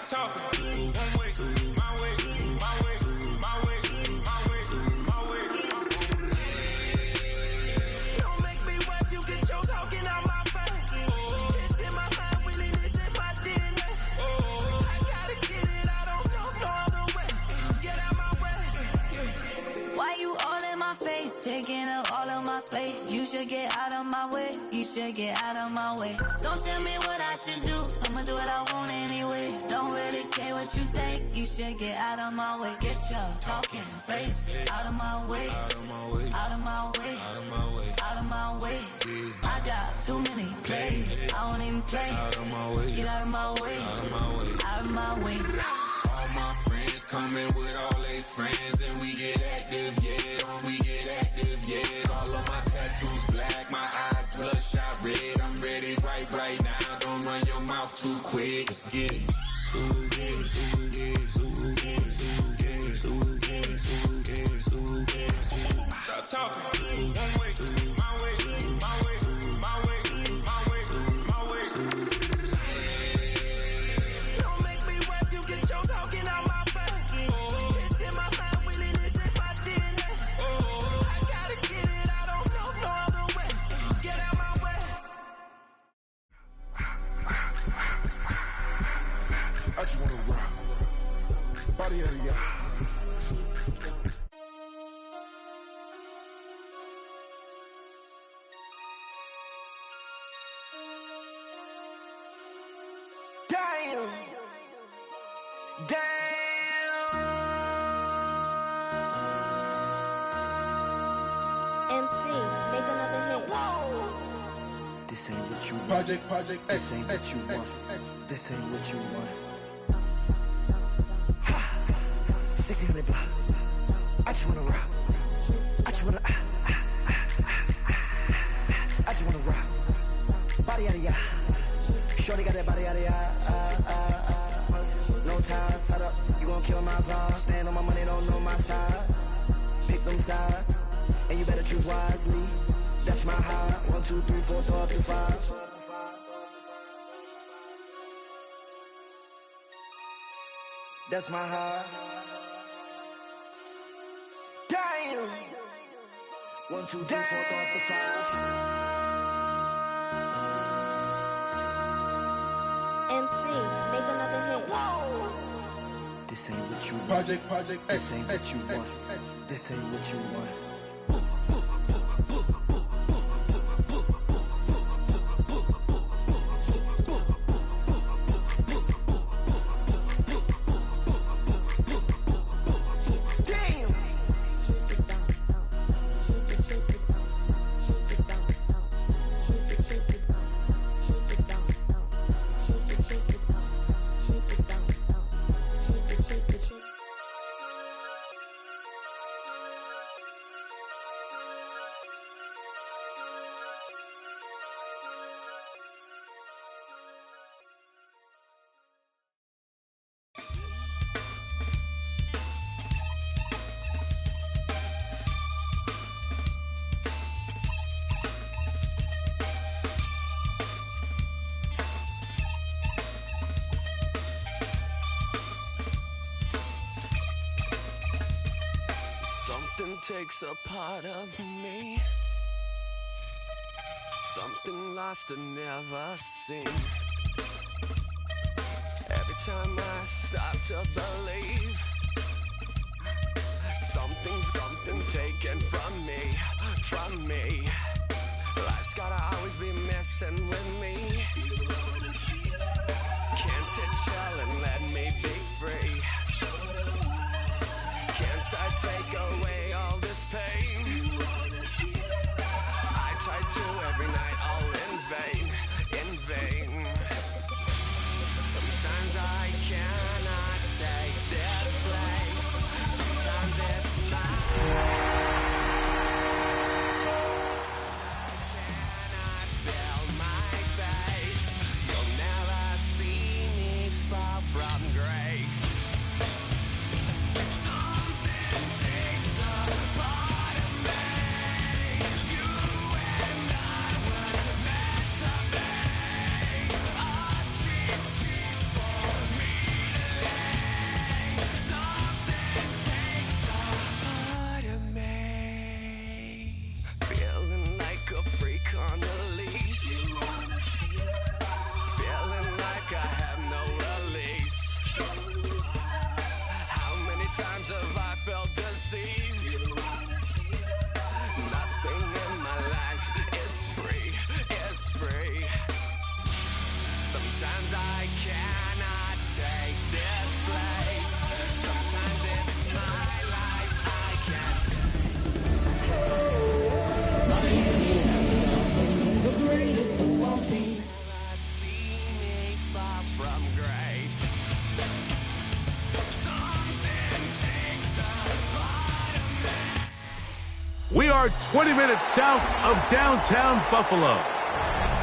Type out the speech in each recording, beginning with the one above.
talking. One way, my way, my way, my way, my way, my way. Don't make me wipe you, get your talking out my face. It's in my mind, really, this in my DNA. I gotta get it, I don't know no other way. Get out my way. Why you all in my face, taking up all of my space? You should get out of my way, you should get out of my way. Don't tell me what I should do, I'ma do what I want anyway. Don't really care what you think, you should get out of my way. Get your talking face out of my way, out of my way, out of my way, out of my way, out of my way. I got too many plays, I won't even play. Out of my way, get out of my way, out of my way, out of my way. All my friends coming with all their friends, and we get active, yeah. We get active, yeah. All of my tattoos black, my eyes bloodshot red. I'm ready right now. Don't run your mouth too quick. Let's get it. Stop talking. One way, my way, my way, my way, my way, my way. Don't make me wipe you, get your talking out my face. It's in my mind, really, this in my DNA. I gotta get it, I don't know no other way. Get out my way. I just wanna rock. Body out of y'all. Damn. MC, make another hit. This ain't what you want. Project, This ain't what you want. This ain't what you want. 1600 block. I just wanna rock. I just wanna I just wanna rock. Body out of ya. Shorty got that body out of ya. No time, set up. You gon' kill my vibe. Stand on my money, don't know my size. Pick them sides, and you better choose wisely. That's my high. 1, 2, 3, 4, throw up to 5. That's my high. Damn. 1, 2, 3, 4, throw up to 5. MC, make another hit. This ain't what you want. Project, This ain't what you want. This ain't what you want. Takes a part of me, something lost and never seen. Every time I start to believe, something taken from me. Life's gotta always be messing with me. Can't it chill and let me be free? Can't I take away all this pain? I try to every night, all in vain. Sometimes I cannot take this place. Sometimes it's not. Cannot feel my face. You'll never see me fall from grace. cannot take this place. Sometimes it's my life I can't see me far from grace. Something takes the bottom. We are 20 minutes south of downtown Buffalo.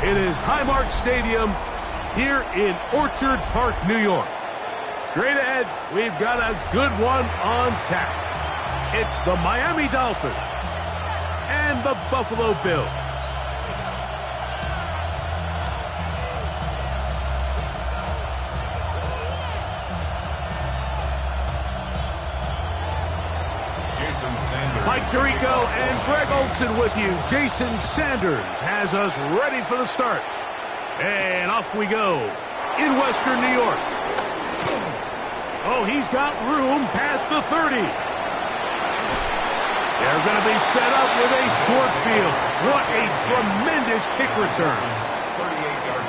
It is Highmark Stadium here in Orchard Park, New York. Straight ahead, we've got a good one on tap. It's the Miami Dolphins and the Buffalo Bills. Mike Tirico and Greg Olson with you. Jason Sanders has us ready for the start. And off we go in Western New York. Oh, he's got room past the 30. They're going to be set up with a short field. What a tremendous kick return.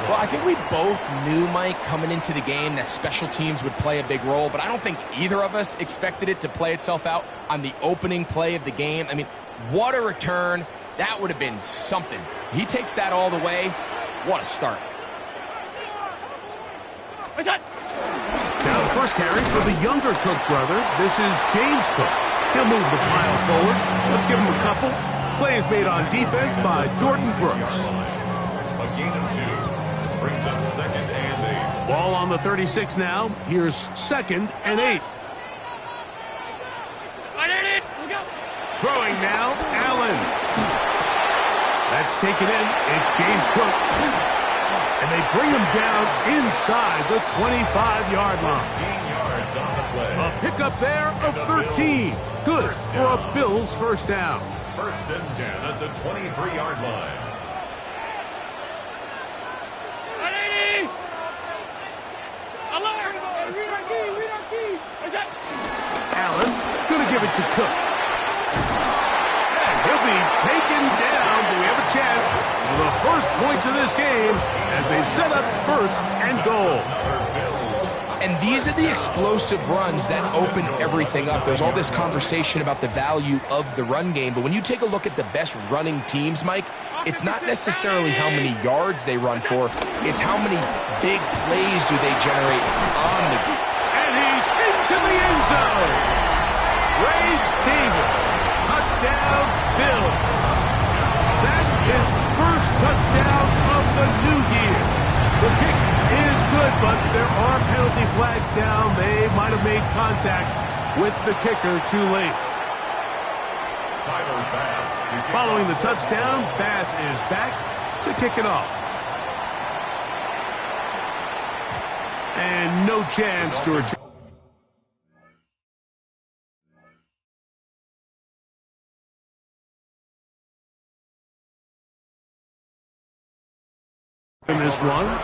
Well, I think we both knew, Mike, coming into the game that special teams would play a big role, but I don't think either of us expected it to play itself out on the opening play of the game. I mean, what a return. That would have been something. He takes that all the way. What a start. Now the first carry for the younger Cook brother. This is James Cook. He'll move the pile forward. Let's give him a couple. Play is made on defense by Jordan Brooks. A gain of 2. Brings up 2nd and 8. Ball on the 36 now. Here's 2nd and 8. Throwing now, Allen. That's taken in. It's James Cook. And they bring him down inside the 25-yard line. 15 yards on the play. A pickup there of 13. Good for a Bills first down. 1st and 10 at the 23-yard line. Allen going to give it to Cook. And he'll be taken down. Do we have a chance for the first points of this game as they set up 1st and goal. And these are the explosive runs that open everything up. There's all this conversation about the value of the run game, but when you take a look at the best running teams, Mike, it's not necessarily how many yards they run for, it's how many big plays do they generate on the game. And he's into the end zone. Ray Davis, touchdown Bills. That is first touchdown of the new year. The kick is good, but there are penalty flags down. They might have made contact with the kicker too late. Following the touchdown, Bass is back to kick it off. And no chance to return. In this one,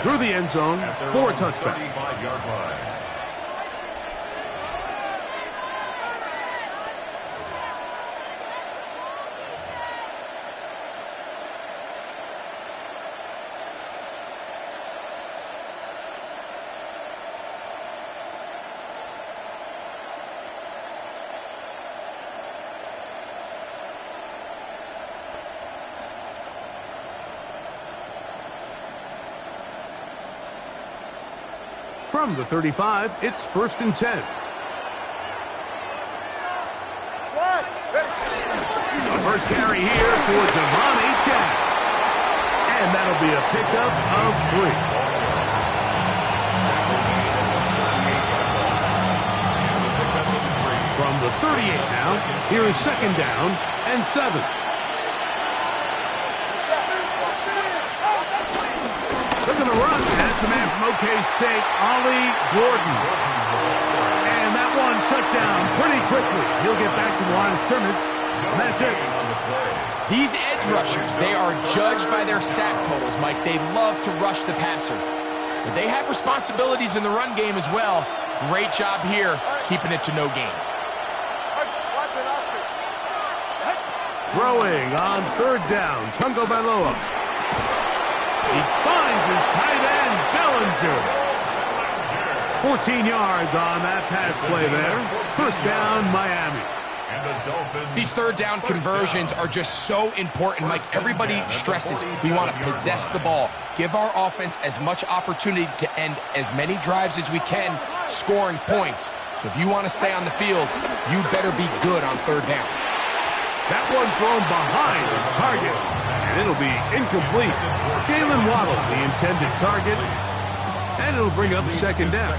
through the end zone for a touchback. 35-yard line. From the 35, it's 1st and 10. The first carry here for Ncaa. And that'll be a pickup of 3. From the 38 now, here is 2nd down and 7. They're going to run. That's the man from OK State, Ollie Gordon. And that one shut down pretty quickly. He'll get back to the line of scrimmage, and that's it. These edge rushers, they are judged by their sack totals, Mike. They love to rush the passer. But they have responsibilities in the run game as well. Great job here, keeping it to no gain. Throwing on 3rd down, Tungo Bailoa. He finds his tight end, Bellinger. 14 yards on that pass play there. First down, Miami. These third down conversions are just so important, Mike. Everybody stresses we want to possess the ball, give our offense as much opportunity to end as many drives as we can, scoring points. So if you want to stay on the field, you better be good on third down. That one thrown behind his target, and it'll be incomplete. Jalen Waddle, the intended target, and it'll bring up second down.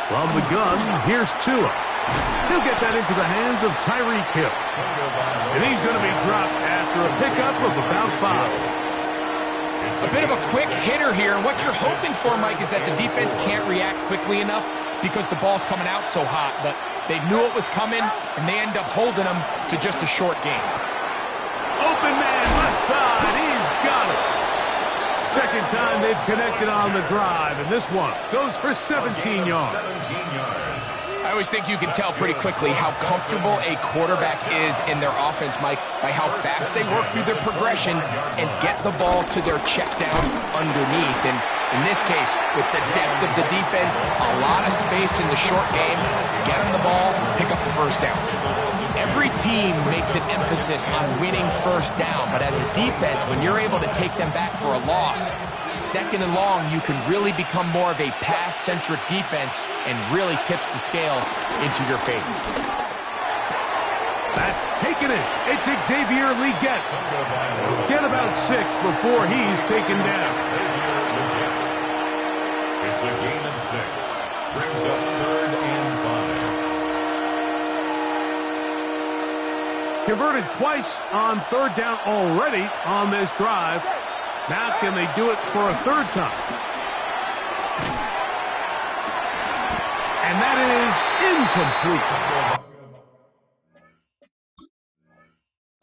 From the gun, here's Tua. He'll get that into the hands of Tyreek Hill. And he's going to be dropped after a pickup of about 5. A bit of a quick hitter here, and what you're hoping for, Mike, is that the defense can't react quickly enough because the ball's coming out so hot. But they knew it was coming, and they end up holding them to just a short game. Open man, left side, he's got it. Second time they've connected on the drive, and this one goes for 17 yards. I always think you can tell pretty quickly how comfortable a quarterback is in their offense, Mike, by how fast they work through their progression and get the ball to their check down underneath. And in this case, with the depth of the defense, a lot of space in the short game, get them the ball, pick up the first down. Every team makes an emphasis on winning first down, but as a defense, when you're able to take them back for a loss, second and long, you can really become more of a pass-centric defense and really tips the scales into your favor. That's taken it. It's Xavier Leggett. Get about 6 before he's taken down. It's a gain of 6. Brings up 3rd and 5. Converted twice on third down already on this drive. Now can they do it for a third time? And that is incomplete.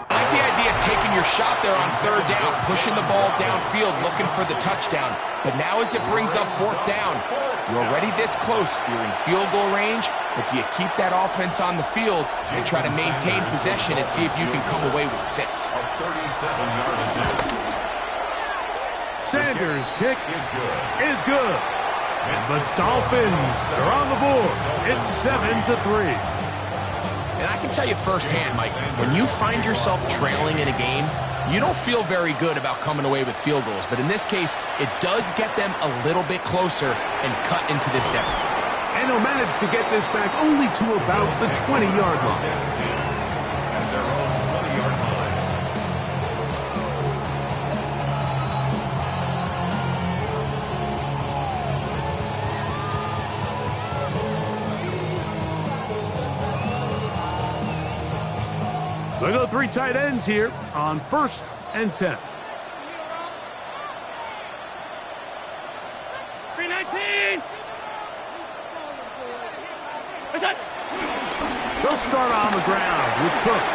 I like the idea of taking your shot there on third down, pushing the ball downfield, looking for the touchdown. But now as it brings up fourth down, you're already this close. You're in field goal range, but do you keep that offense on the field and try to maintain possession and see if you can come away with 6? Sanders' kick is good. And the Dolphins are on the board. It's 7-3. And I can tell you firsthand, Mike, when you find yourself trailing in a game, you don't feel very good about coming away with field goals. But in this case, it does get them a little bit closer and cut into this deficit. And they'll manage to get this back only to about the 20-yard line. At their own 20-yard line. They go 3 tight ends here on 1st and 10. 319. They'll start on the ground with Cook.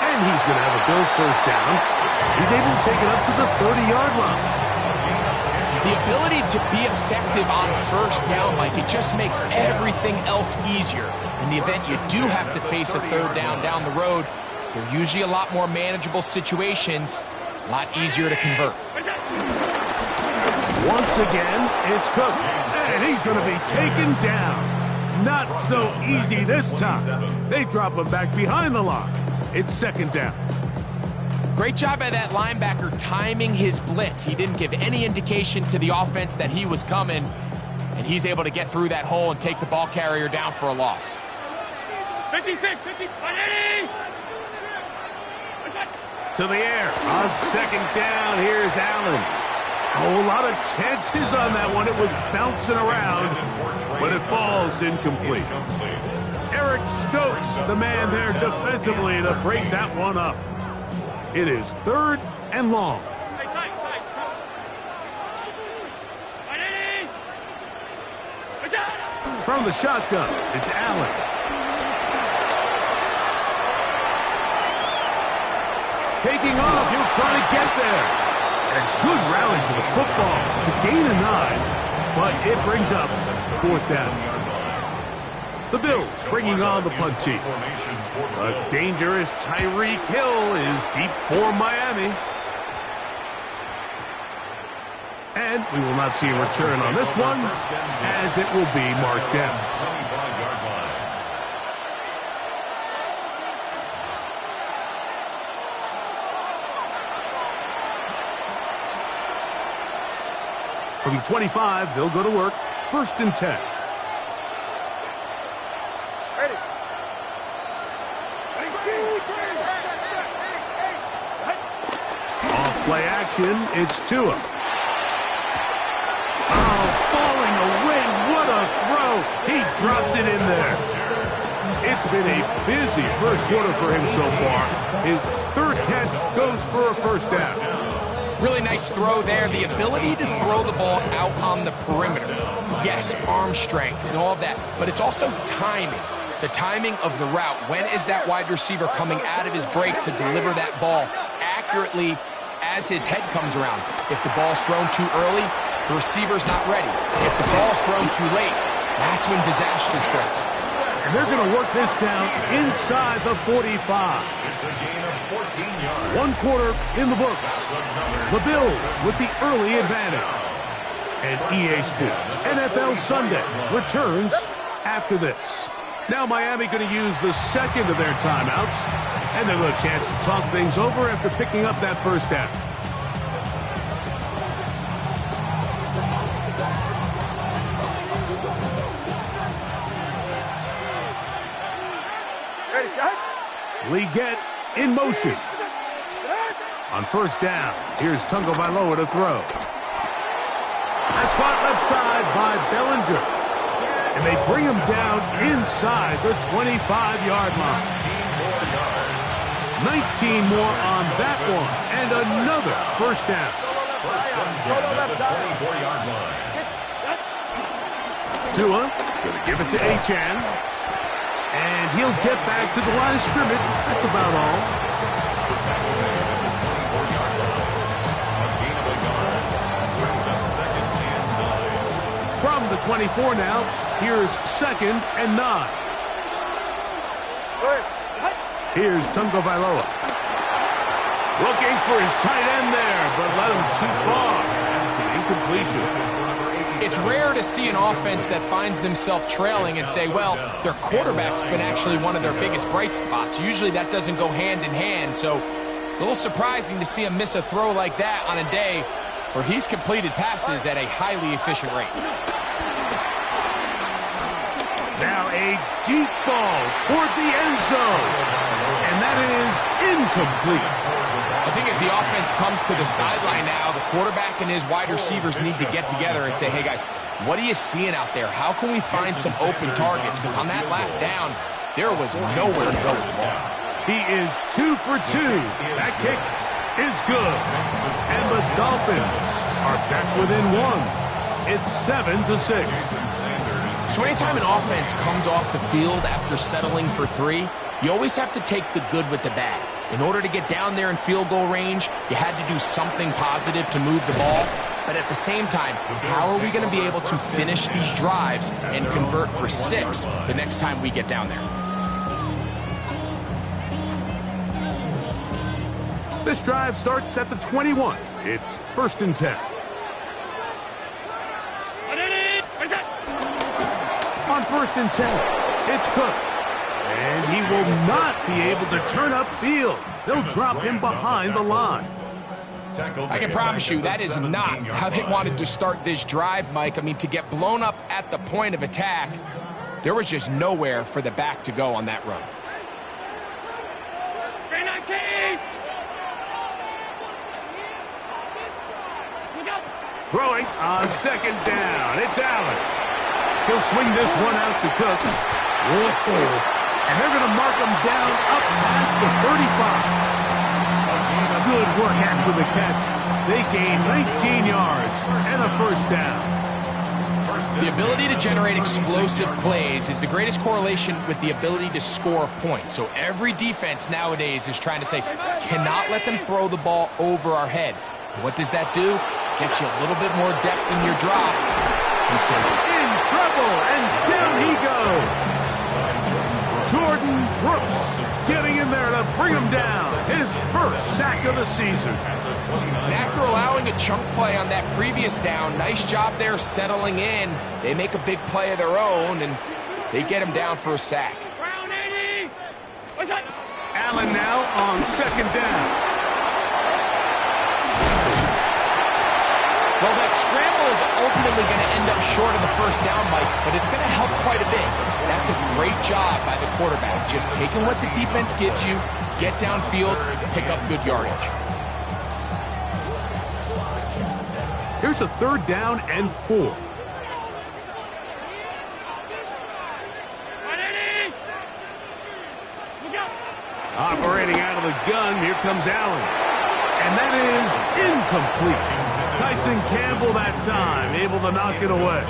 And he's going to have a Bills first down. He's able to take it up to the 30-yard line. The ability to be effective on first down, Mike, it just makes everything else easier. In the event you do have to face a third down the road, they're usually a lot more manageable situations, a lot easier to convert. Once again, it's Cook. And he's going to be taken down. Not so easy this time. They drop him back behind the line. It's second down. Great job by that linebacker timing his blitz. He didn't give any indication to the offense that he was coming, and he's able to get through that hole and take the ball carrier down for a loss. 56, 50, 180. To the air. On second down, here's Allen. A whole lot of chances on that one. It was bouncing around, but it falls incomplete. Eric Stokes, the man there defensively to break that one up. It is 3rd and long. From the shotgun, it's Allen. Taking off, he'll try to get there. And a good rally to the football to gain a 9, but it brings up 4th down. The Bills bringing on the punt team. A dangerous Tyreek Hill is deep for Miami. And we will not see a return on this one, as it will be marked down. From the 25, they'll go to work. 1st and 10. Ready. Off play action, it's Tua. Oh, falling away, what a throw. He drops it in there. It's been a busy first quarter for him so far. His 3rd catch goes for a 1st down. Really nice throw there. The ability to throw the ball out on the perimeter. Yes, arm strength and all of that, but it's also timing. The timing of the route. When is that wide receiver coming out of his break to deliver that ball accurately as his head comes around? If the ball's thrown too early, the receiver's not ready. If the ball's thrown too late, that's when disaster strikes. And they're going to work this down inside the 45. It's a gain of 14 yards. 1 quarter in the books. The Bills with the early advantage. And EA Sports NFL Sunday returns after this. Now Miami going to use the 2nd of their timeouts. And they'll have a chance to talk things over after picking up that 1st down. Leggett in motion. On 1st down, here's Tagovailoa to throw. That's caught left side by Bellinger. And they bring him down inside the 25-yard line. 19 more on that one. And another 1st down. 1st and 10 at the 24-yard line. Tua going to give it to Ncaa. And he'll get back to the line of scrimmage. That's about all. The tackle there at the 24-yard line. A gain of a yard. Brings up 2nd and 9. From the 24 now, here's 2nd and 9. Here's Tagovailoa. Looking for his tight end there, but led him too far. That's an incompletion. It's rare to see an offense that finds themselves trailing and say, well, their quarterback's been actually one of their biggest bright spots. Usually that doesn't go hand in hand, so it's a little surprising to see him miss a throw like that on a day where he's completed passes at a highly efficient rate. Now a deep ball toward the end zone, and that is incomplete. I think as the offense comes to the sideline now, the quarterback and his wide receivers need to get together and say, hey, guys, what are you seeing out there? How can we find some open targets? Because on that last down, there was nowhere to go with the ball. He is 2 for 2. That kick is good. And the Dolphins are back within 1. It's 7-6. So anytime an offense comes off the field after settling for 3, you always have to take the good with the bad. In order to get down there in field goal range, you had to do something positive to move the ball. But at the same time, how are we going to be able to finish these drives and convert for 6 the next time we get down there? This drive starts at the 21. It's 1st and 10. On 1st and 10, it's Cook. And he will not be able to turn upfield. They'll drop him behind the line. I can promise you that is not how they wanted to start this drive, Mike. I mean, to get blown up at the point of attack, there was just nowhere for the back to go on that run. 319! Throwing on 2nd down. It's Allen. He'll swing this one out to Cooks. Whoa. And they're going to mark him down up past the 35. Good work after the catch. They gain 19 yards and a 1st down. The ability to generate explosive plays is the greatest correlation with the ability to score points. So every defense nowadays is trying to say, cannot let them throw the ball over our head. What does that do? Get you a little bit more depth in your drops. In trouble, and down he goes. getting in there to bring him down. His first sack of the season. And after allowing a chunk play on that previous down, nice job there settling in. They make a big play of their own, and they get him down for a sack. Allen now on second down. Well, that scramble is ultimately going to end up short of the first down, Mike, but it's going to help quite a bit. That's a great job by the quarterback, just taking what the defense gives you, get downfield, pick up good yardage. Here's a 3rd down and 4. Operating out of the gun, here comes Allen. And that is incomplete. Tyson Campbell that time, able to knock it away.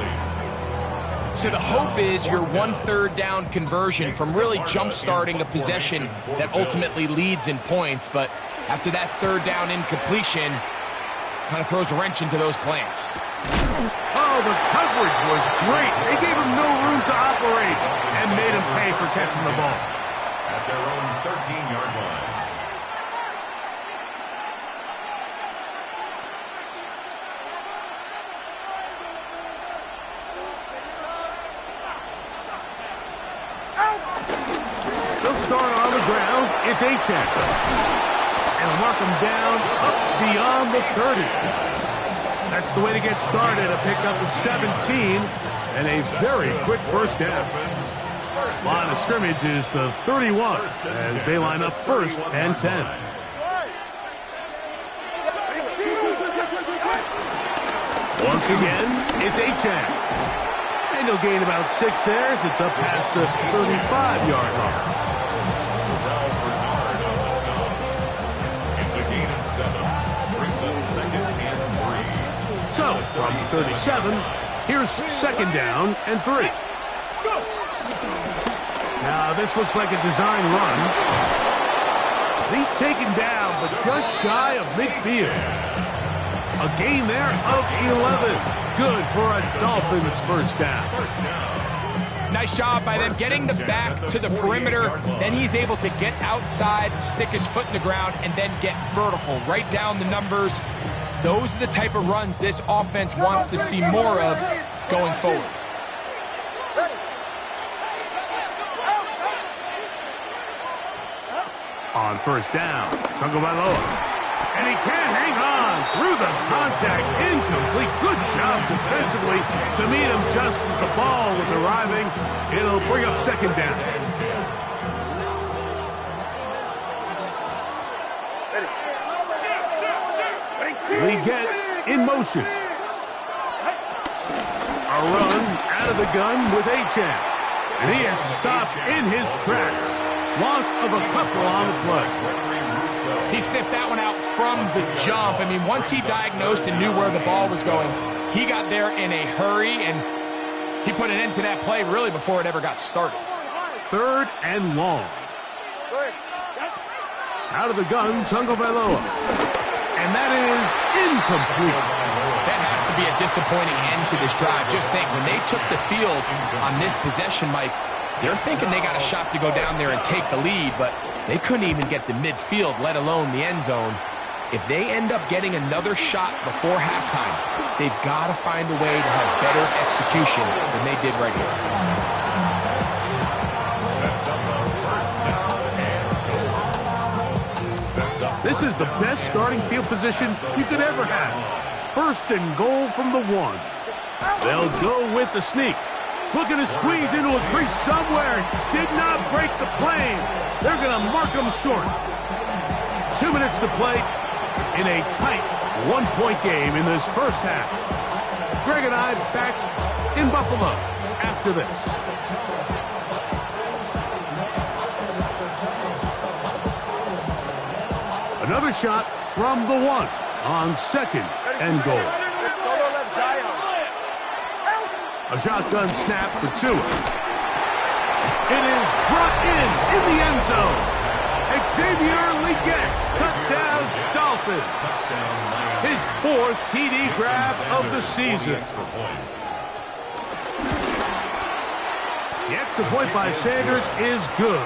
So the hope is your 1/3 down conversion from really jump-starting a possession that ultimately leads in points, but after that 3rd down incompletion, kind of throws a wrench into those plans. Oh, the coverage was great. They gave him no room to operate and made him pay for catching the ball. At their own 13-yard line. They'll start on the ground. It's Ncaa. And mark him down up beyond the 30. That's the way to get started. A pick up of 17 and a very quick first down. Line of scrimmage is the 31 as they line up 1st and 10. Once again, it's Ncaa. And he'll gain about 6 there as it's up past the 35-yard line. It's a gain of 7. Brings up 2nd and 3. So, from 37, here's 2nd down and 3. Now, this looks like a design run. He's taken down, but just shy of midfield. A gain there of 11. Good for a Dolphins first down. Nice job by them getting the back to the perimeter. Then he's able to get outside, stick his foot in the ground, and then get vertical. Right down the numbers. Those are the type of runs this offense wants to see more of going forward. On first down, Ncaa. And he can't hang on through the contact. Incomplete. Good job defensively to meet him just as the ball was arriving. It'll bring up 2nd down. We get in motion. A run out of the gun with Ncaa. And he is stopped in his tracks. Loss of a couple on the play. He sniffed that one out from the jump. I mean, once he diagnosed and knew where the ball was going, he got there in a hurry, and he put an end to that play really before it ever got started. 3rd and long. Out of the gun, Ncaa. And that is incomplete. That has to be a disappointing end to this drive. Just think, when they took the field on this possession, Mike, they're thinking they got a shot to go down there and take the lead, but they couldn't even get to midfield, let alone the end zone. If they end up getting another shot before halftime, they've got to find a way to have better execution than they did right here. This is the best starting field position you could ever have. 1st and goal from the 1. They'll go with the sneak. Looking to squeeze into a crease somewhere. Did not break the plane. They're going to mark them short. 2 minutes to play in a tight 1-point game in this first half. Greg and I back in Buffalo after this. Another shot from the 1 on 2nd and goal. A shotgun snap for Tua. It is brought in the end zone. Xavier Legette, touchdown Dolphins. His 4th TD grab of the season. The extra point by Sanders is good.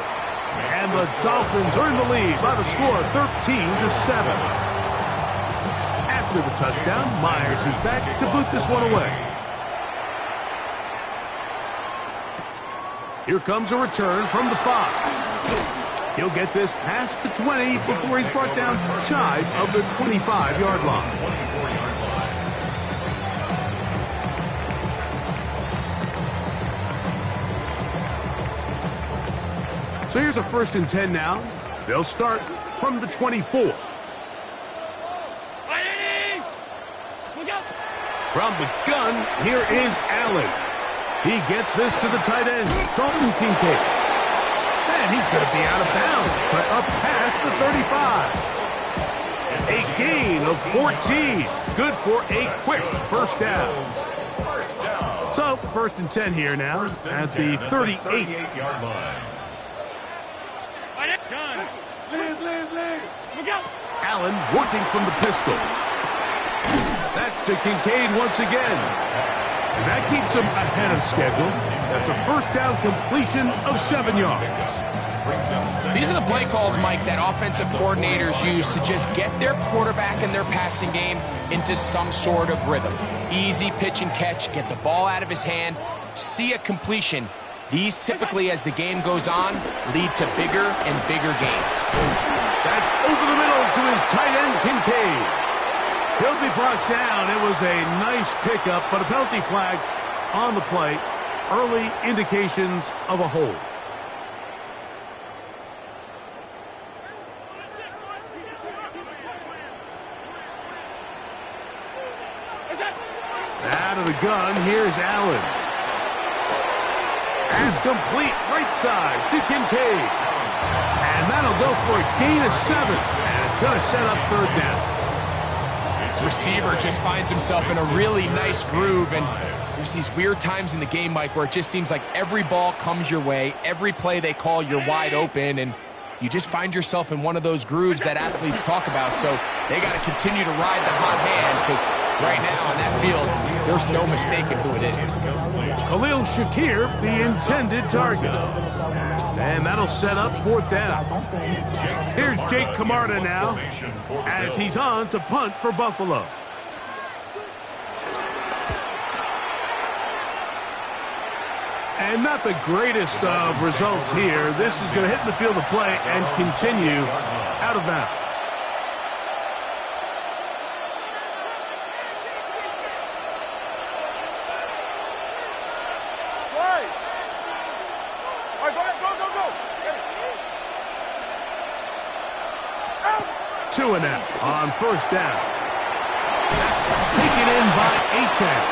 And the Dolphins are in the lead by the score of 13-7. After the touchdown, Myers is back to boot this one away. Here comes a return from the 5. He'll get this past the 20 before he's brought down shy of the 25-yard line. So here's a 1st and 10 now. They'll start from the 24. From the gun, here is Allen. He gets this to the tight end, Dalton Kincaid. And he's going to be out of bounds, but up past the 35. A gain of 14. Good for a quick first down. So 1st and 10 here now at the 38-yard line. Allen working from the pistol. That's to Kincaid once again. And that keeps him ahead of schedule. That's a first down completion of 7 yards. These are the play calls, Mike, that offensive coordinators use to just get their quarterback and their passing game into some sort of rhythm. Easy pitch and catch, get the ball out of his hand, see a completion. These typically, as the game goes on, lead to bigger and bigger gains. That's over the middle to his tight end, Kincaid. He'll be brought down. It was a nice pickup, but a penalty flag on the play. Early indications of a hold. Out of the gun, here's Allen. Pass complete, right side to Kincaid. And that'll go for a gain of 7. And it's going to set up 3rd down. Receiver just finds himself in a really nice groove, and there's these weird times in the game, Mike, where it just seems like every ball comes your way, every play they call, you're wide open, and you just find yourself in one of those grooves that athletes talk about. So they got to continue to ride the hot hand, because right now on that field, there's no mistaking who it is. Khalil Shakir, the intended target. And that'll set up 4th down. Here's Jake Camarda now as he's on to punt for Buffalo. And not the greatest of results here. This is going to hit in the field of play and continue out of bounds. Two and out on 1st down. Taken in by Ncaa.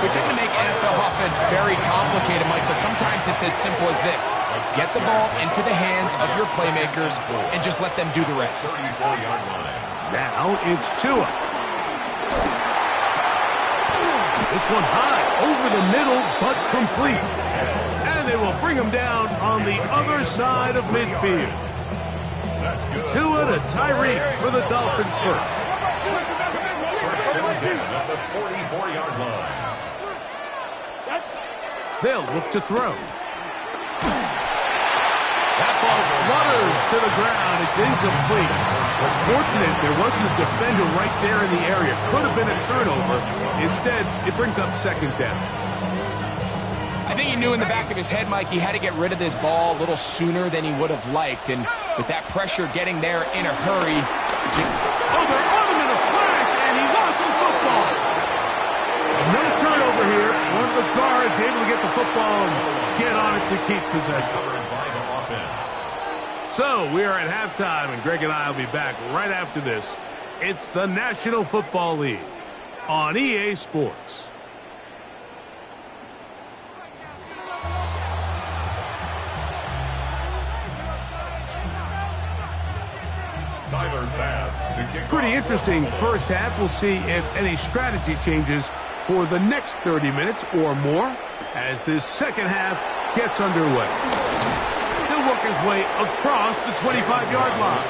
We tend to make NFL offense very complicated, Mike, but sometimes it's as simple as this. Get the ball into the hands of your playmakers and just let them do the rest. Now it's Tua. This one high, over the middle, but complete. And they will bring him down on the other side of midfield. Tua to Tyreek for the Dolphins first. At the 44-yard line. They'll look to throw. That ball flutters to the ground. It's incomplete. Fortunate there wasn't a defender right there in the area. Could have been a turnover. Instead, it brings up 2nd down. I think he knew in the back of his head, Mike, he had to get rid of this ball a little sooner than he would have liked. And with that pressure getting there in a hurry. Oh, they're on him in a flash, and he lost the football. Another turnover here. One of the guards able to get the football and get on it to keep possession. So we are at halftime, and Greg and I will be back right after this. It's the National Football League on EA Sports. Pretty interesting first half. We'll see if any strategy changes for the next 30 minutes or more as this second half gets underway. He'll work his way across the 25-yard line.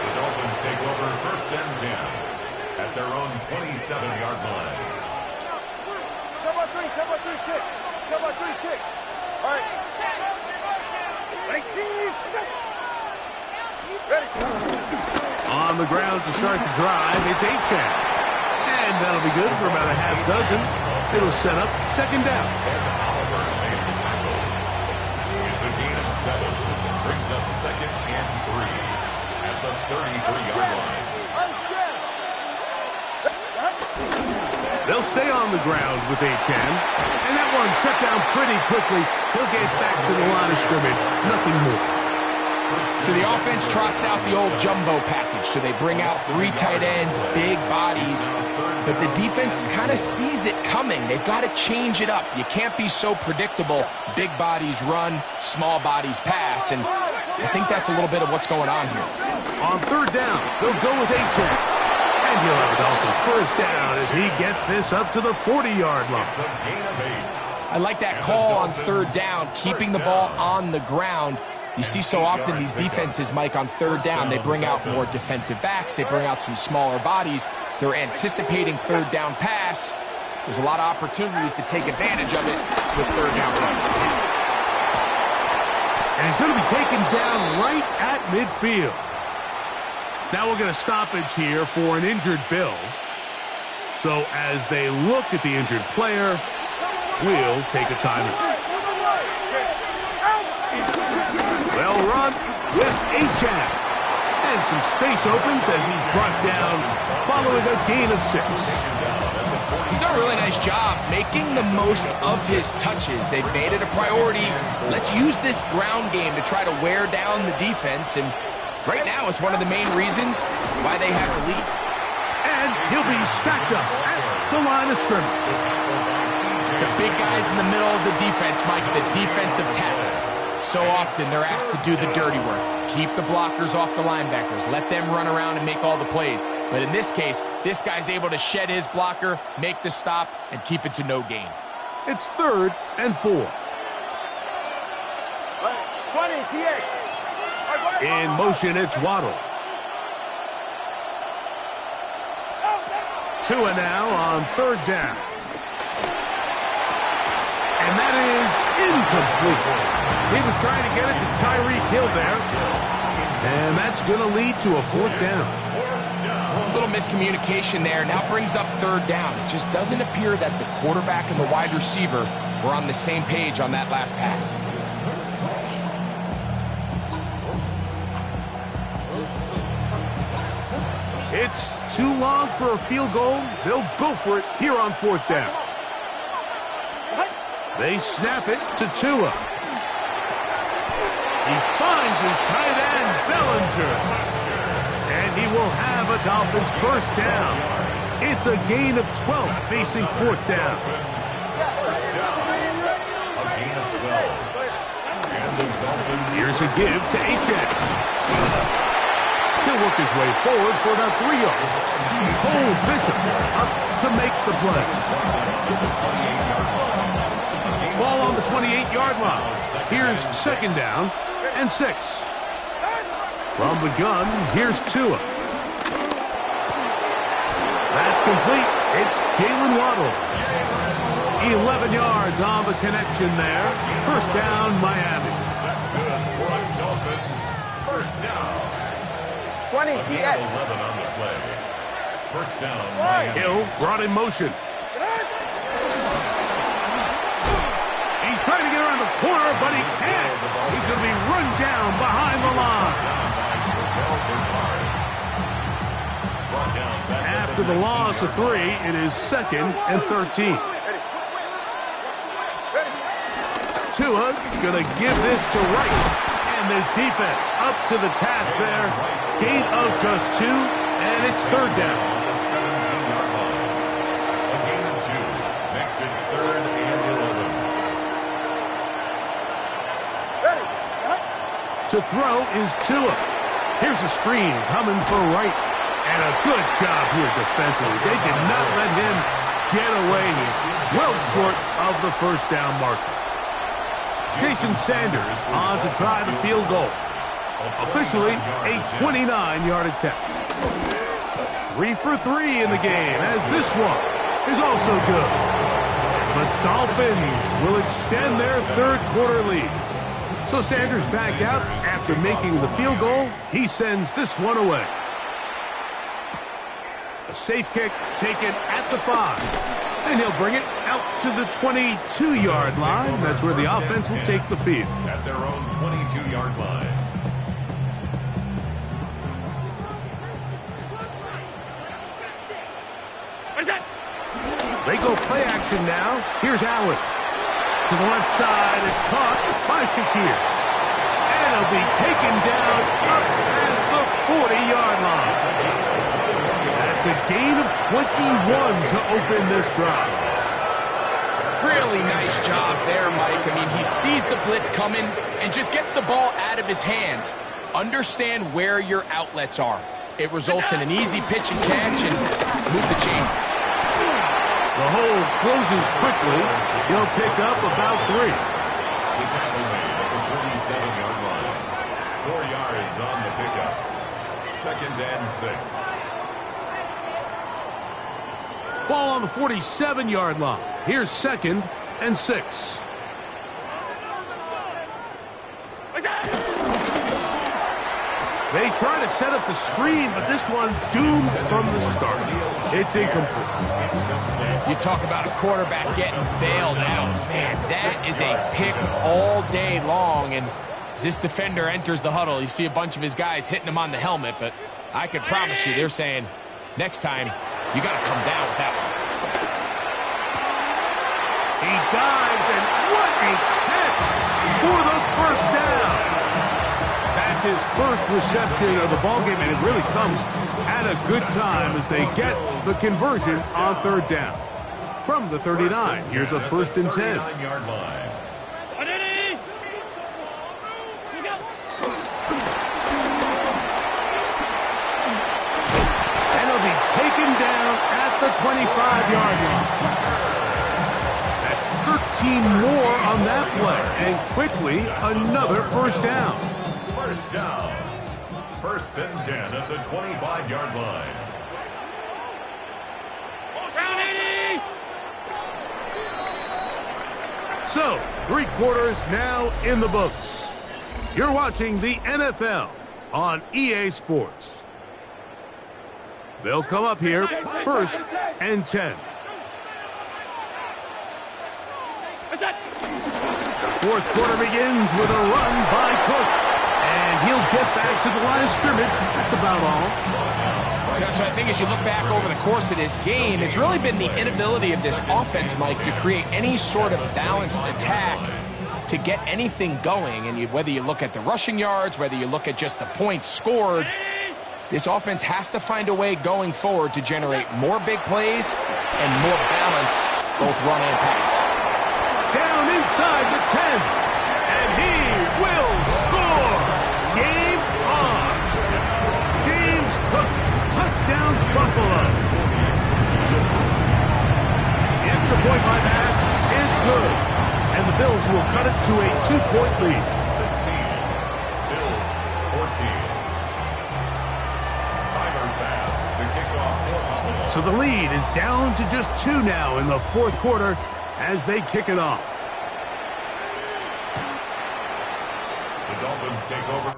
The Dolphins take over 1st and 10 at their own 27-yard line. 2-by-3 kicks. 2-by-3 kicks. All right. On the ground to start the drive, it's Ncaa. And that'll be good for about a half dozen. It'll set up second down. It's a gain of 7. Brings up second and 3 at the 33-yard line. They'll stay on the ground with Ncaa. And that one shut down pretty quickly. He'll get back to the line of scrimmage. Nothing more. So the offense trots out the old jumbo package. So they bring out 3 tight ends, big bodies. But the defense kind of sees it coming. They've got to change it up. You can't be so predictable. Big bodies run, small bodies pass. And I think that's a little bit of what's going on here. On third down, they'll go with Ncaa. And he'll have the Dolphins first down as he gets this up to the 40-yard line. It's a gain of 8. I like that call on third down, keeping the ball on the ground. You see so often these defenses, Mike, on third down, they bring out more defensive backs. They bring out some smaller bodies. They're anticipating third down pass. There's a lot of opportunities to take advantage of it with third down runs. And he's going to be taken down right at midfield. Now we'll get a stoppage here for an injured Bill. So as they look at the injured player, we'll take a timeout. Well run with Ncaa. And some space opens as he's brought down following a gain of 6. He's done a really nice job making the most of his touches. They've made it a priority. Let's use this ground game to try to wear down the defense. And right now it's one of the main reasons why they have the lead. And he'll be stacked up at the line of scrimmage. The big guys in the middle of the defense, Mike, the defensive tackles. So often they're asked to do the dirty work. Keep the blockers off the linebackers. Let them run around and make all the plays. But in this case, this guy's able to shed his blocker, make the stop, and keep it to no gain. It's 3rd and 4. In motion, it's Waddle. Tua now on third down. And that is incomplete. He was trying to get it to Tyreek Hill there. And that's going to lead to a 4th down. A little miscommunication there. Now brings up third down. It just doesn't appear that the quarterback and the wide receiver were on the same page on that last pass. It's too long for a field goal. They'll go for it here on 4th down. They snap it to Tua. He finds his tight end, Bellinger. And he will have a Dolphins first down. It's a gain of 12 facing 4th down. Here's a give to Ncaa. He'll work his way forward for about 3 yards. Cole Bishop up to make the play. Ball on the 28-yard line. Here's second down and 6. From the gun, here's Tua. That's complete. It's Jalen Waddle. 11 yards on the connection there. First down, Miami. That's good for a Dolphins first down. 20 TX. 11 on the play. First down, Miami. Hill brought in motion. He's trying to get around the corner, but he can't. He's going to be run down behind the line. After the loss of 3, it is 2nd and 13. Tua going to give this to Wright. And this defense up to the task there. Gain of just 2, and it's 3rd down. The 17-yard line. A gain of 2 makes it 3rd and 11. To throw is Tua. Here's a screen coming for Wright. And a good job here defensively. They did not let him get away. He's well short of the first down marker. Jason Sanders on to try the field goal. Officially a 29-yard attempt. 3 for 3 in the game, as this one is also good. But Dolphins will extend their third quarter lead. So Sanders back out after making the field goal. He sends this one away. A safe kick taken at the 5. And he'll bring it out to the 22-yard line. That's where the offense will take the field. At their own 22-yard line. They go play action now. Here's Allen. To the left side, it's caught by Shakir. And it'll be taken down up past the 40-yard line. That's a gain of 21 to open this drive. Really nice job there, Mike. I mean, he sees the blitz coming and just gets the ball out of his hands. Understand where your outlets are. It results in an easy pitch and catch and move the chains. The hole closes quickly. He'll pick up about 3. The tackle made at the 47-yard line. 4 yards on the pickup. 2nd and 6. Ball on the 47-yard line. Here's 2nd and 6. They try to set up the screen, but this one's doomed from the start. It's incomplete. You talk about a quarterback getting bailed out. Man, that is a pick all day long. And as this defender enters the huddle, you see a bunch of his guys hitting him on the helmet. But I could promise you, they're saying, next time, you got to come down with that one. He dives, and what a catch for the first down. That's his first reception of the ballgame, and it really comes at a good time as they get the conversion on 3rd down. From the 39, here's a 1st and 10. 39-yard line. And he'll be taken down at the 25-yard line. That's 13 more on that play, and quickly another 1st down. 1st down. 1st and 10 at the 25-yard line. So, 3 quarters now in the books. You're watching the NFL on EA Sports. They'll come up here, 1st and 10. The 4th quarter begins with a run by Cook. And he'll get back to the line of scrimmage. That's about all. Yeah, so I think as you look back over the course of this game, it's really been the inability of this offense, Mike, to create any sort of balanced attack to get anything going. And whether you look at the rushing yards, whether you look at just the points scored, this offense has to find a way going forward to generate more big plays and more balance, both run and pass. Down inside the 10. And he will score. Game on. James Cook, touchdown Buffalo. If the point by pass is good, and the Bills will cut it to a 2-point lead. 16. Bills 14. Timer pass to kick off for Buffalo. So the lead is down to just 2 now in the 4th quarter as they kick it off. The Dolphins take over.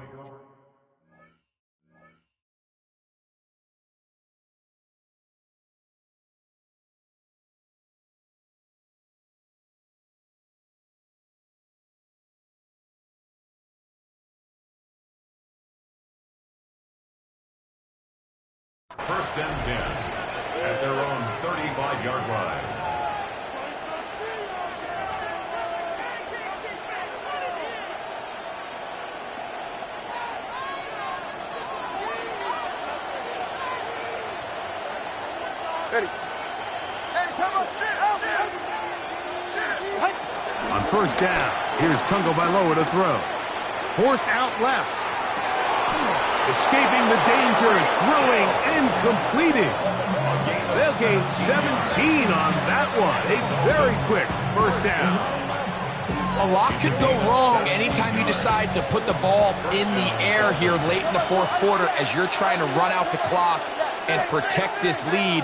First and 10 at their own 35-yard line. Ready. Hey, come on, On 1st down, here's Tagovailoa to throw. Forced out left. Escaping the danger, throwing and completing. They'll gain 17 on that one. A very quick 1st down. A lot could go wrong anytime you decide to put the ball in the air here late in the 4th quarter as you're trying to run out the clock and protect this lead.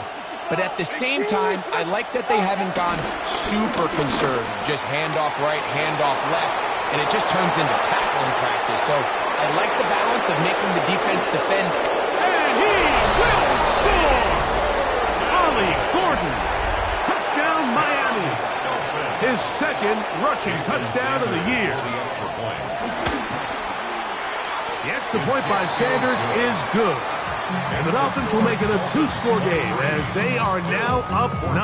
But at the same time, I like that they haven't gone super conservative. Just handoff right, handoff left. and it just turns into tackling practice. So I like the balance of making the defense defend. And he will score! Ollie Gordon, touchdown Miami. His second rushing touchdown of the year. The extra point by Sanders is good. And the Dolphins will make it a two-score game as they are now up 9.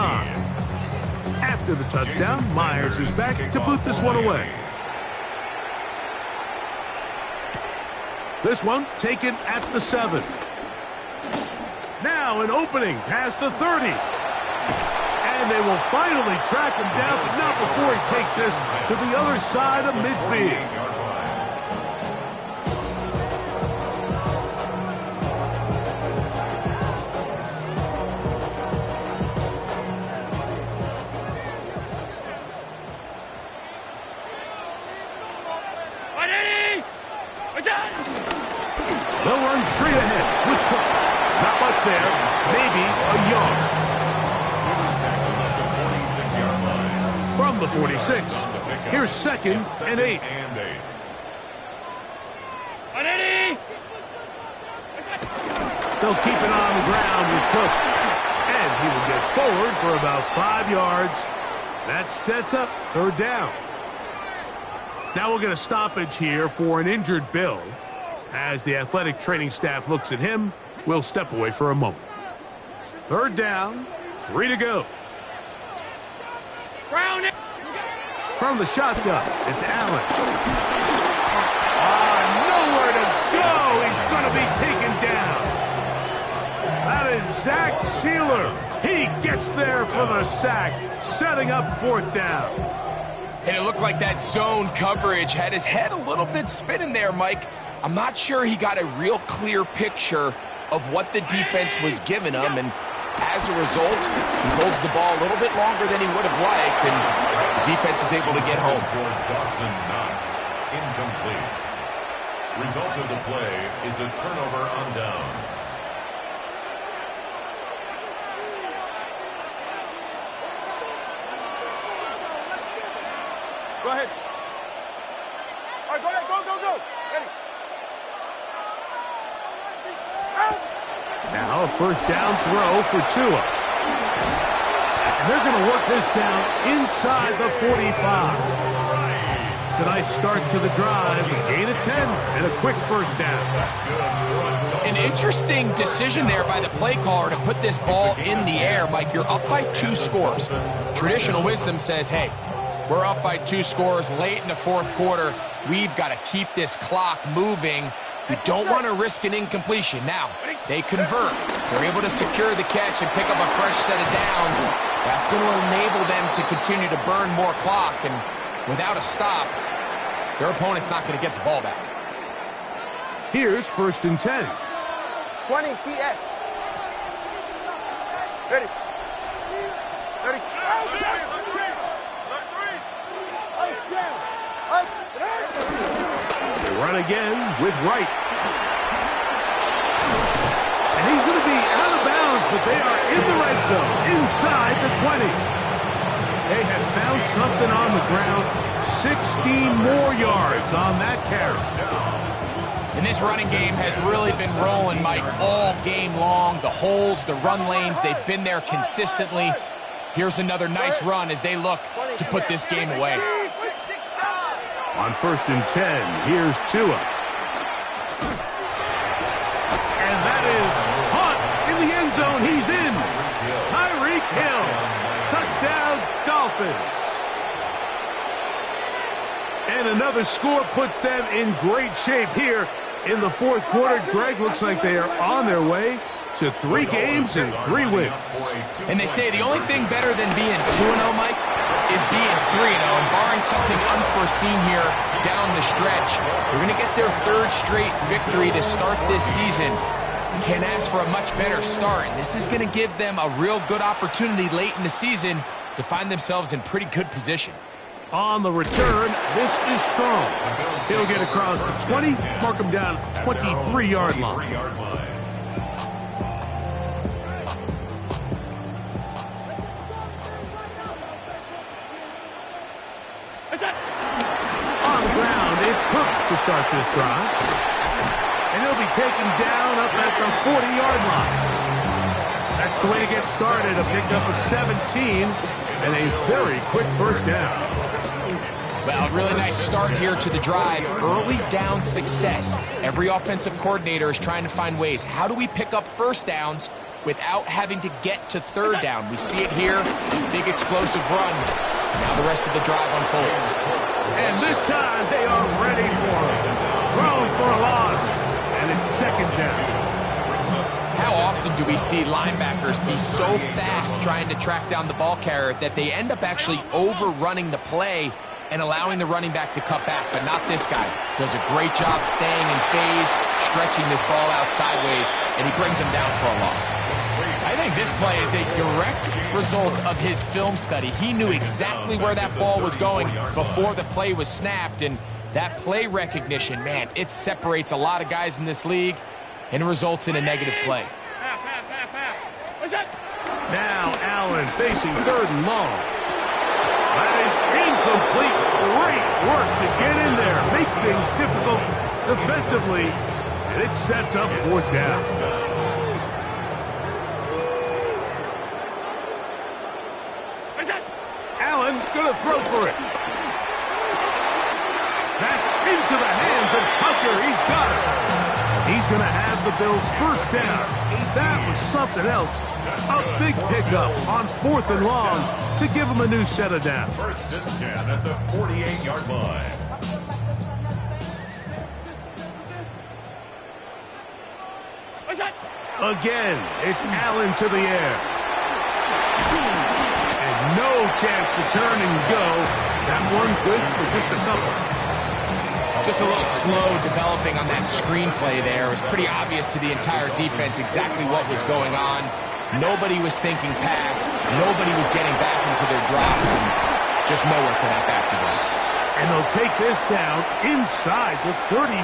After the touchdown, Myers is back to boot this one away. This one taken at the 7. Now an opening past the 30. And they will finally track him down, but not before he takes this to the other side of midfield. They'll run straight ahead with Cook. Not much there, maybe a yard. From the 46, here's 2nd and 8. They'll keep it on the ground with Cook. And he will get forward for about 5 yards. That sets up 3rd down. Now we'll get a stoppage here for an injured Bill. As the athletic training staff looks at him, we'll step away for a moment. 3rd down, 3 to go. From the shotgun, it's Allen. Nowhere to go. He's going to be taken down. That is Zach Sealer. He gets there for the sack, setting up 4th down. And it looked like that zone coverage had his head a little bit spinning there, Mike. I'm not sure he got a real clear picture of what the defense was giving him, and as a result, he holds the ball a little bit longer than he would have liked, and the defense is able to get home. Dawson Knox, incomplete. Result of the play is a turnover on downs. Go ahead. All right, go ahead. Go. Ready. Now a 1st down throw for Tua. And they're going to work this down inside the 45. It's a nice start to the drive, a gain of 10, and a quick 1st down. An interesting decision there by the play caller to put this ball in the air. Mike, you're up by 2 scores. Traditional wisdom says, hey, we're up by 2 scores late in the 4th quarter. We've got to keep this clock moving. We don't want to risk an incompletion. Now, they convert. They're able to secure the catch and pick up a fresh set of downs. That's going to enable them to continue to burn more clock. And without a stop, their opponent's not going to get the ball back. Here's 1st and 10. 20 TX. Ready. 30. They run again with Wright. And he's going to be out of bounds, but they are in the red zone, inside the 20. They have found something on the ground. 16 more yards on that carry. And this running game has really been rolling, Mike, all game long. The holes, the run lanes, they've been there consistently. Here's another nice run as they look to put this game away. On 1st and 10, here's Tua. And that is Hunt in the end zone. He's in. Tyreek Hill. Touchdown, Dolphins. And another score puts them in great shape here in the 4th quarter. Greg, looks like they are on their way to 3 games and 3 wins. And they say the only thing better than being 2-0, Mike, is being 3-0. And barring something unforeseen here down the stretch, they're going to get their 3rd straight victory to start this season. Can't ask for a much better start. This is going to give them a real good opportunity late in the season to find themselves in pretty good position. On the return, this is strong. He'll get across the 20, mark him down at the 23-yard line. On the to start this drive. And he'll be taken down up at the 40-yard line. That's the way to get started. A pickup of 17 and a very quick first down. Well, really nice start here to the drive. Early down success. Every offensive coordinator is trying to find ways. How do we pick up first downs without having to get to third down? We see it here. Big explosive run. Now the rest of the drive unfolds. And this time they are ready for it. Thrown for a loss. And it's second down. How often do we see linebackers be so fast trying to track down the ball carrier that they end up actually overrunning the play and allowing the running back to cut back? But not this guy. Does a great job staying in phase, stretching this ball out sideways, and he brings him down for a loss. I think this play is a direct result of his film study. He knew exactly where that ball was going before the play was snapped, and that play recognition, man, it separates a lot of guys in this league and results in a negative play. Now Allen facing third and long. That is incomplete. Great work to get in there, make things difficult defensively, and it sets up fourth down. Allen gonna throw for it. That's into the hands of Tucker. He's got it. And he's gonna have the Bills first down. That was something else. A big pickup on fourth and long to give him a new set of downs. First and 10 at the 48-yard line. Again, it's Allen to the air. And no chance to turn and go. That one good for just a couple. Just a little slow developing on that screenplay there. It was pretty obvious to the entire defense exactly what was going on. Nobody was thinking pass. Nobody was getting back into their drops, and just nowhere for that back to go. And they'll take this down inside the 35.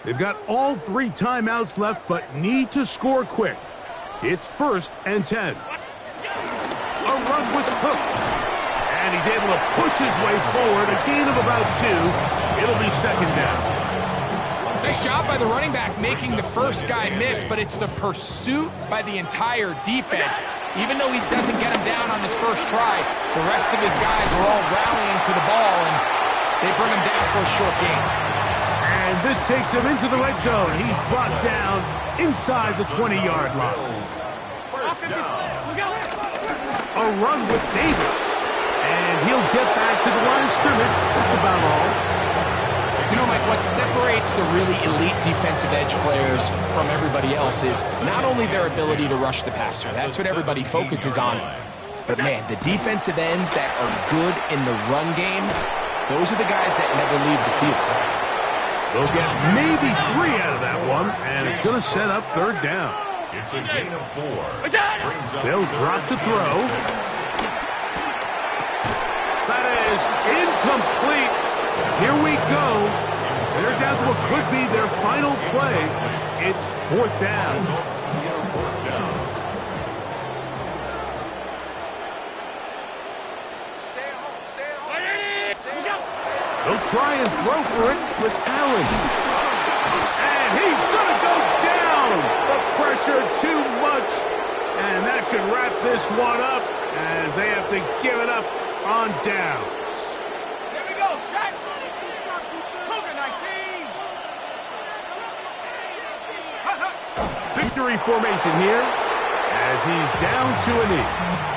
They've got all 3 timeouts left, but need to score quick. It's first and 10. A run with Cook. And he's able to push his way forward. A gain of about 2. It'll be second down. Nice job by the running back making the first guy miss, but it's the pursuit by the entire defense. Even though he doesn't get him down on his first try, the rest of his guys are all rallying to the ball, and they bring him down for a short gain. And this takes him into the red zone. He's brought down inside the 20-yard line. First down. A run with Davis. And he'll get back to the line of scrimmage. That's about all. You know, Mike, what separates the really elite defensive edge players from everybody else is not only their ability to rush the passer. That's what everybody focuses on. But, man, the defensive ends that are good in the run game, those are the guys that never leave the field. They'll get maybe 3 out of that one, and it's going to set up third down. It's a gain of 4. They'll drop to throw. That is incomplete. Here we go. They're down to what could be their final play. It's fourth down. They'll try and throw for it with Allen. And he's going to go down. The pressure too much. And that should wrap this one up as they have to give it up on downs. Here we go, set. Cougar 19. Victory formation here as he's down to a knee.